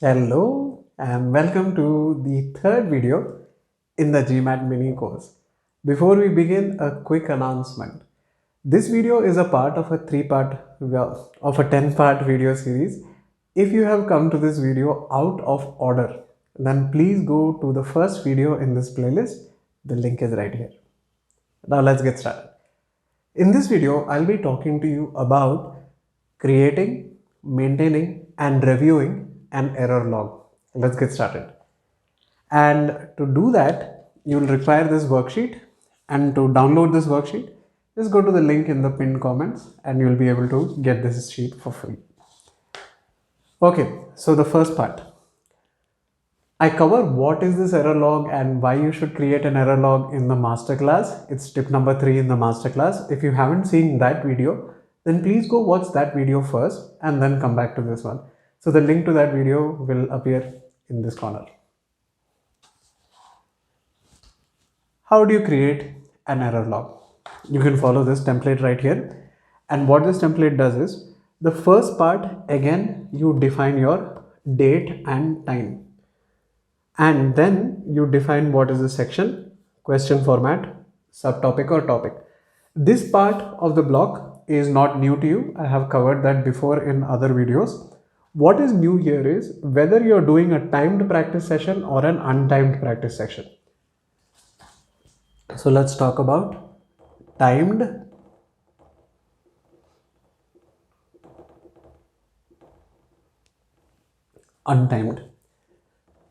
Hello and welcome to the third video in the GMAT mini course. Before we begin, a quick announcement. This video is a part of a of a 10-part video series. If you have come to this video out of order, then please go to the first video in this playlist. The link is right here. Now let's get started. In this video, I'll be talking to you about creating, maintaining, and reviewing an error log. Let's get started. And to do that, you will require this worksheet. And to download this worksheet, just go to the link in the pinned comments and you'll be able to get this sheet for free. Okay, so the first part. I cover what is this error log and why you should create an error log in the masterclass. It's tip number 3 in the masterclass. If you haven't seen that video, then please go watch that video first and then come back to this one. So the link to that video will appear in this corner. How do you create an error log? You can follow this template right here. And what this template does is, the first part, again, you define your date and time. And then you define what is the section, question format, subtopic or topic. This part of the block is not new to you. I have covered that before in other videos. What is new here is whether you're doing a timed practice session or an untimed practice session. So let's talk about timed untimed.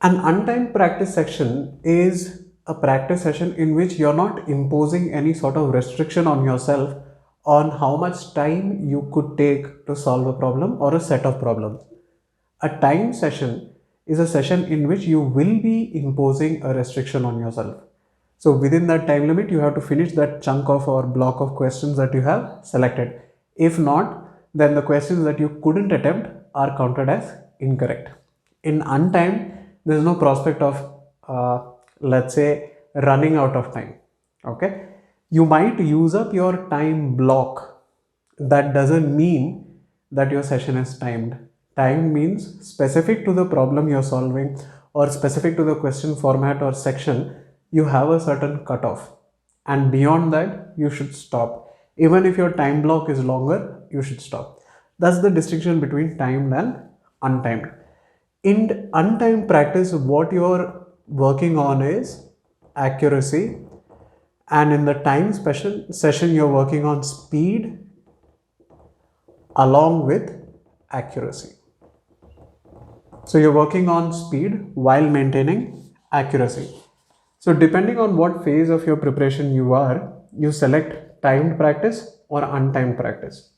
An untimed practice session is a practice session in which you're not imposing any sort of restriction on yourself on how much time you could take to solve a problem or a set of problems. A timed session is a session in which you will be imposing a restriction on yourself. So within that time limit, you have to finish that chunk of or block of questions that you have selected. If not, then the questions that you couldn't attempt are counted as incorrect. In untimed, there is no prospect of, let's say, running out of time. Okay. You might use up your time block. That doesn't mean that your session is timed. Time means specific to the problem you're solving or specific to the question format or section, you have a certain cutoff. And beyond that, you should stop. Even if your time block is longer, you should stop. That's the distinction between timed and untimed. In untimed practice, what you're working on is accuracy, and in the time session, you're working on speed along with accuracy. So you're working on speed while maintaining accuracy. So depending on what phase of your preparation you are, you select timed practice or untimed practice.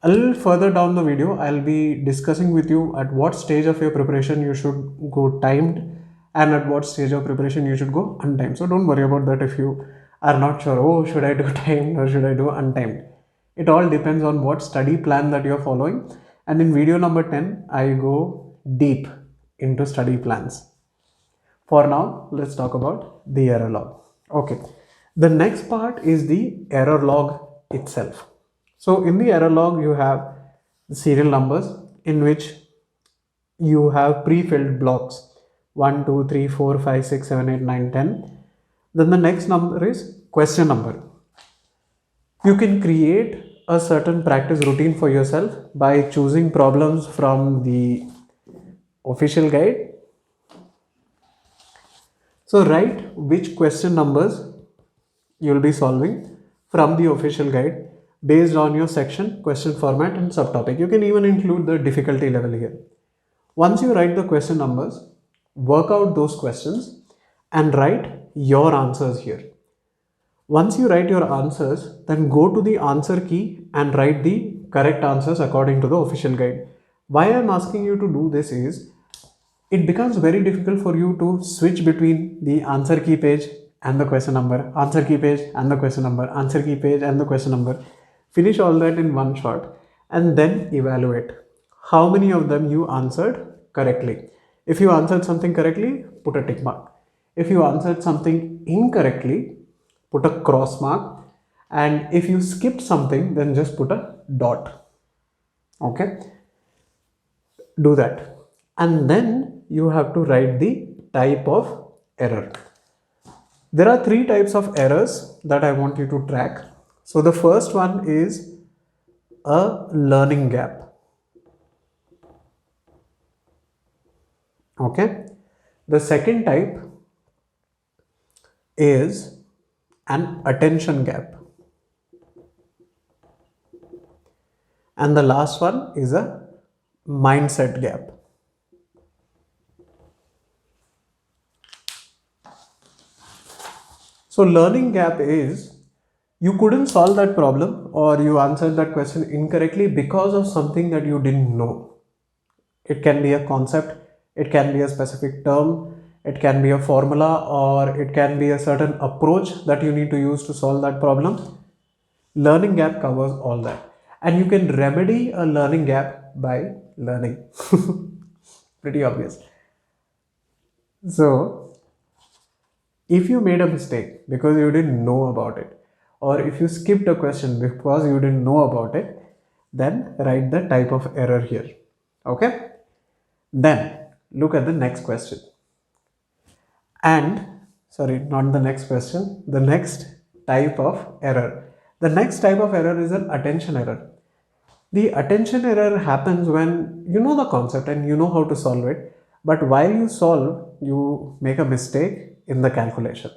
A little further down the video, I'll be discussing with you at what stage of your preparation you should go timed and at what stage of preparation you should go untimed. So don't worry about that if you are not sure, oh, should I do timed or should I do untimed? It all depends on what study plan that you're following. And in video number 10, I go deep into study plans. For now, let's talk about the error log. Okay. The next part is the error log itself. So in the error log, you have the serial numbers in which you have pre-filled blocks 1, 2, 3, 4, 5, 6, 7, 8, 9, 10. Then the next number is question number. You can create a certain practice routine for yourself by choosing problems from the official guide. So write which question numbers you will be solving from the official guide based on your section, question format and subtopic. You can even include the difficulty level here. Once you write the question numbers, work out those questions and write your answers here. Once you write your answers, then go to the answer key and write the correct answers according to the official guide. Why I'm asking you to do this is, it becomes very difficult for you to switch between the answer key page and the question number, answer key page and the question number, answer key page and the question number. Finish all that in one shot and then evaluate how many of them you answered correctly. If you answered something correctly, put a tick mark. If you answered something incorrectly, put a cross mark. And if you skipped something, then just put a dot. Okay. Do that. and then you have to write the type of error. There are three types of errors that I want you to track. So the first one is a learning gap. Okay. The second type is an attention gap. And the last one is a mindset gap. So learning gap is you couldn't solve that problem or you answered that question incorrectly because of something that you didn't know. It can be a concept, it can be a specific term, it can be a formula, or it can be a certain approach that you need to use to solve that problem. Learning gap covers all that. And you can remedy a learning gap by learning. Pretty obvious. So, if you made a mistake because you didn't know about it, or if you skipped a question because you didn't know about it, then write the type of error here. Okay? Then look at the next question. And sorry, not the next question, the next type of error. The next type of error is an attention error. The attention error happens when you know the concept and you know how to solve it, but while you solve, you make a mistake in the calculation.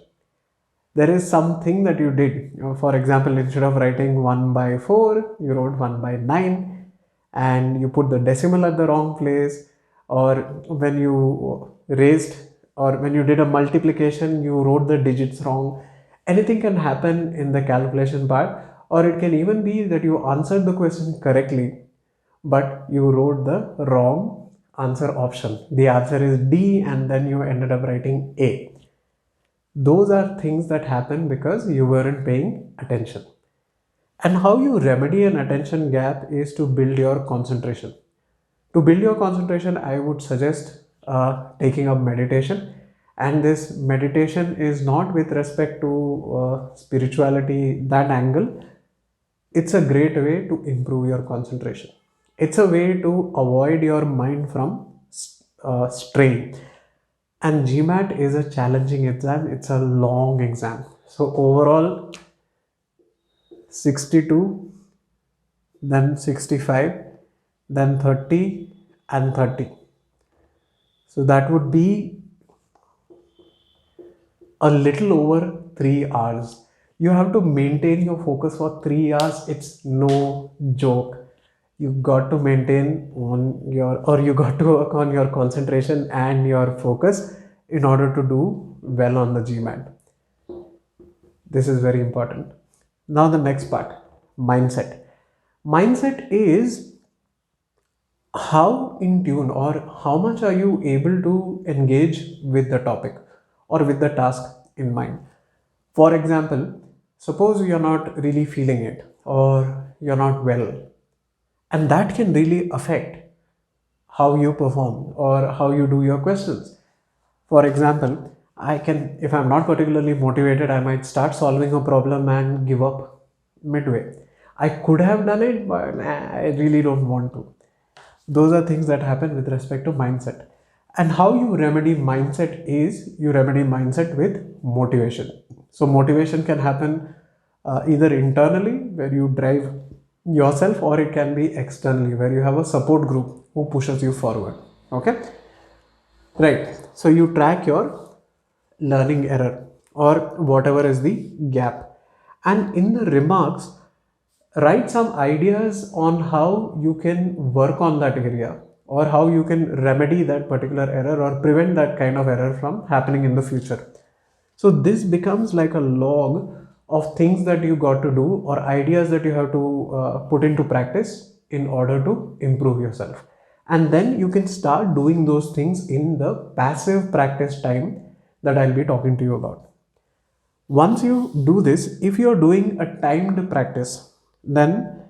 There is something that you did. For example, instead of writing 1 by 4, you wrote 1 by 9, and you put the decimal at the wrong place, or when you raised or when you did a multiplication, you wrote the digits wrong. Anything can happen in the calculation part, or it can even be that you answered the question correctly, but you wrote the wrong answer option. The answer is D, and then you ended up writing A. Those are things that happen because you weren't paying attention. And how you remedy an attention gap is to build your concentration. To build your concentration, I would suggest taking up meditation. And this meditation is not with respect to spirituality, that angle. It's a great way to improve your concentration. It's a way to avoid your mind from strain. And GMAT is a challenging exam. It's a long exam. So overall, 62, then 65, then 30 and 30. So that would be a little over 3 hours. You have to maintain your focus for 3 hours. It's no joke. You got to maintain on your, or you got to work on your concentration and your focus in order to do well on the GMAT. This is very important. Now the next part, mindset. Mindset is how in tune or how much are you able to engage with the topic or with the task in mind. For example, suppose you're not really feeling it or you're not well, and that can really affect how you perform or how you do your questions. For example, if I'm not particularly motivated, I might start solving a problem and give up midway. I could have done it, but I really don't want to. Those are things that happen with respect to mindset. And how you remedy mindset is you remedy mindset with motivation. So motivation can happen either internally, where you drive yourself, or it can be externally, where you have a support group who pushes you forward. Okay, right? So you track your learning error or whatever is the gap, and in the remarks write some ideas on how you can work on that area or how you can remedy that particular error or prevent that kind of error from happening in the future. So this becomes like a log of things that you got to do or ideas that you have to put into practice in order to improve yourself. And then you can start doing those things in the passive practice time that I'll be talking to you about. Once you do this, if you're doing a timed practice, then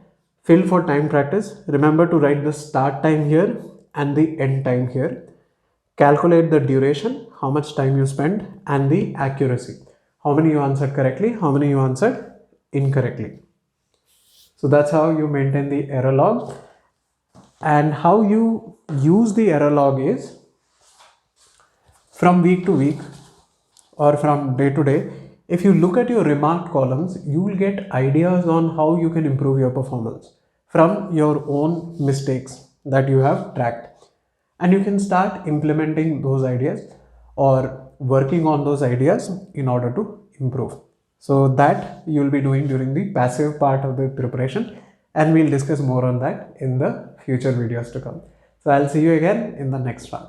fill for time practice. Remember to write the start time here and the end time here. Calculate the duration, how much time you spend, and the accuracy. How many you answered correctly, how many you answered incorrectly. So that's how you maintain the error log. And how you use the error log is from week to week or from day to day. If you look at your remarked columns, you will get ideas on how you can improve your performance from your own mistakes that you have tracked. And you can start implementing those ideas or working on those ideas in order to improve. So that you will be doing during the passive part of the preparation, and we'll discuss more on that in the future videos to come. So I'll see you again in the next one.